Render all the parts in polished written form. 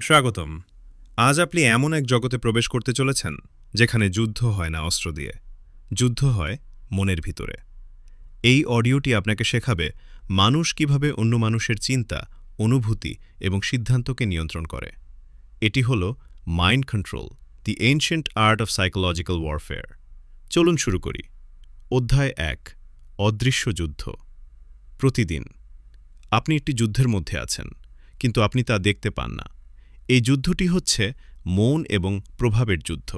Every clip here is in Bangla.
স্বাগতম। আজ আপনি এমন এক জগতে প্রবেশ করতে চলেছেন যেখানে যুদ্ধ হয় না অস্ত্র দিয়ে, যুদ্ধ হয় মনের ভিতরে। এই অডিওটি আপনাকে শেখাবে মানুষ কিভাবে অন্য মানুষের চিন্তা, অনুভূতি এবং সিদ্ধান্তকে নিয়ন্ত্রণ করে। এটি হল mind control, the ancient art of psychological warfare. চলুন শুরু করি। অধ্যায় ১, অদৃশ্য যুদ্ধ। প্রতিদিন আপনি একটি যুদ্ধের মধ্যে আছেন, কিন্তু আপনি তা দেখতে পান না। এই যুদ্ধটি হচ্ছে মন এবং প্রভাবের যুদ্ধ।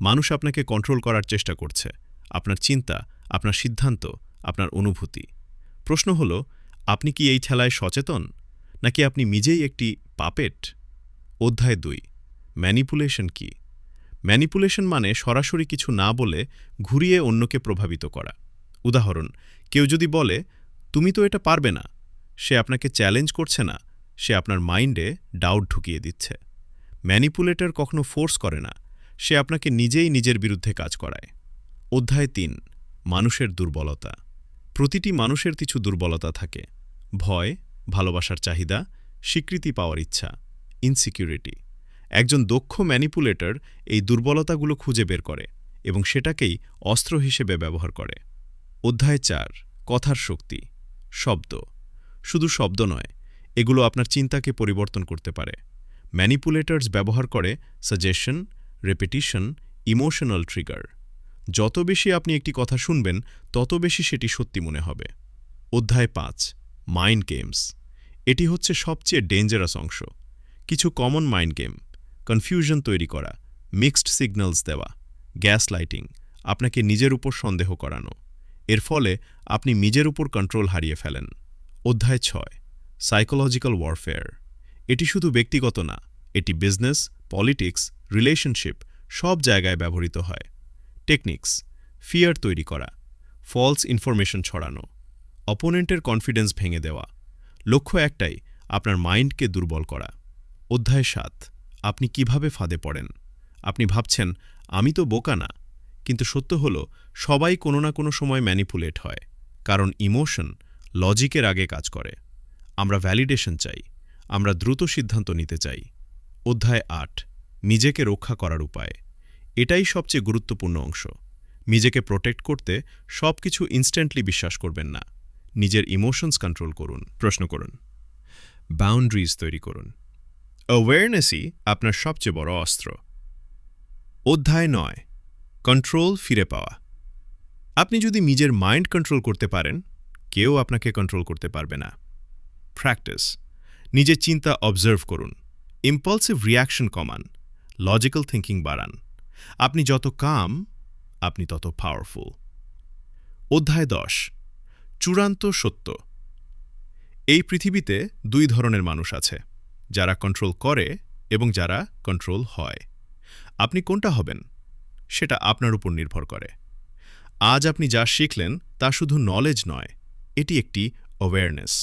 মানুষ আপনাকে কন্ট্রোল করার চেষ্টা করছে, আপনার চিন্তা, আপনার সিদ্ধান্ত, আপনার অনুভূতি। প্রশ্ন হল, আপনি কি এই খেলায় সচেতন, নাকি আপনি নিজেই একটি পাপেট? অধ্যায় ২, ম্যানিপুলেশন কি? ম্যানিপুলেশন মানে সরাসরি কিছু না বলে ঘুরিয়ে অন্যকে প্রভাবিত করা। উদাহরণ, কেউ যদি বলে, তুমি তো এটা পারবে না, সে আপনাকে চ্যালেঞ্জ করছে না, সে আপনার মাইন্ডে ডাউট ঢুকিয়ে দিচ্ছে। ম্যানিপুলেটর কখনো ফোর্স করে না, সে আপনাকে নিজেই নিজের বিরুদ্ধে কাজ করায়। অধ্যায় ৩, মানুষের দুর্বলতা। প্রতিটি মানুষের কিছু দুর্বলতা থাকে: ভয়, ভালোবাসার চাহিদা, স্বীকৃতি পাওয়ার ইচ্ছা, ইনসিকিউরিটি। একজন দক্ষ ম্যানিপুলেটর এই দুর্বলতাগুলো খুঁজে বের করে এবং সেটাকেই অস্ত্র হিসেবে ব্যবহার করে। অধ্যায় ৪, কথার শক্তি। শব্দ। শুধু শব্দ নয়, এগুলো আপনার চিন্তাকে পরিবর্তন করতে পারে। ম্যানিপুলেটরস ব্যবহার করে সাজেশন, রেপিটিশন, ইমোশনাল ট্রিগার। যত বেশি আপনি একটি কথা শুনবেন, তত বেশি সেটি সত্যি মনে হবে। অধ্যায় ৫, মাইন্ড গেমস। এটি হচ্ছে সবচেয়ে ডেঞ্জারাস অংশ। কিছু কমন মাইন্ড গেম: কনফিউশন তৈরি করা, মিক্সড সিগন্যালস দেওয়া, গ্যাস লাইটিং, আপনাকে নিজের উপর সন্দেহ করানো। এর ফলে আপনি নিজের উপর কন্ট্রোল হারিয়ে ফেলেন। অধ্যায় ৬, সাইকোলজিক্যাল ওয়ারফেয়ার। এটি শুধু ব্যক্তিগত না, এটি বিজনেস, পলিটিক্স, রিলেশনশিপ সব জায়গায় ব্যবহৃত হয়। টেকনিক্স: ফিয়ার তৈরি করা, ফলস ইনফরমেশন ছড়ানো, অপোনেন্টের কনফিডেন্স ভেঙে দেওয়া। লক্ষ্য একটাই, আপনার মাইন্ডকে দুর্বল করা। অধ্যায় ৭, আপনি কিভাবে ফাঁদে পড়েন। আপনি ভাবছেন, আমি তো বোকা না, কিন্তু সত্য হল সবাই কোনো না কোনো সময় ম্যানিপুলেট হয়, কারণ ইমোশন লজিকের আগে কাজ করে। আমরা ভ্যালিডেশন চাই, আমরা দ্রুত সিদ্ধান্ত নিতে চাই। অধ্যায় ৮, নিজেকে রক্ষা করার উপায়। এটাই সবচেয়ে গুরুত্বপূর্ণ অংশ। নিজেকে প্রোটেক্ট করতে সব কিছু ইনস্ট্যান্টলি বিশ্বাস করবেন না। নিজের ইমোশনস কন্ট্রোল করুন, প্রশ্ন করুন, বাউন্ডারিজ তৈরি করুন। অ্যাওয়ারনেসই আপনার সবচেয়ে বড় অস্ত্র। অধ্যায় ৯, কন্ট্রোল ফিরে পাওয়া। আপনি যদি নিজের মাইন্ড কন্ট্রোল করতে পারেন, কেউ আপনাকে কন্ট্রোল করতে পারবে না। প্র্যাকটিস: নিজের চিন্তা অবজার্ভ করুন, ইম্পালসিভ রিয়াকশন কমান, লজিক্যাল থিঙ্কিং বাড়ান। আপনি যত কাম, আপনি তত পাওয়ারফুল। অধ্যায় ১০, চূড়ান্ত সত্য। এই পৃথিবীতে দুই ধরনের মানুষ আছে, যারা কন্ট্রোল করে এবং যারা কন্ট্রোল হয়। আপনি কোনটা হবেন, সেটা আপনার উপর নির্ভর করে। আজ আপনি যা শিখলেন তা শুধু নলেজ নয়, এটি একটি অ্যাওয়ারনেস।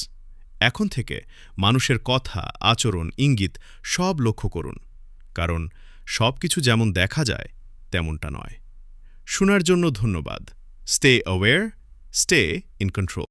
এখন থেকে মানুষের কথা, আচরণ, ইঙ্গিত সব লক্ষ্য করুন, কারণ সব কিছু যেমন দেখা যায় তেমনটা নয়। শোনার জন্য ধন্যবাদ। Stay aware, stay in control.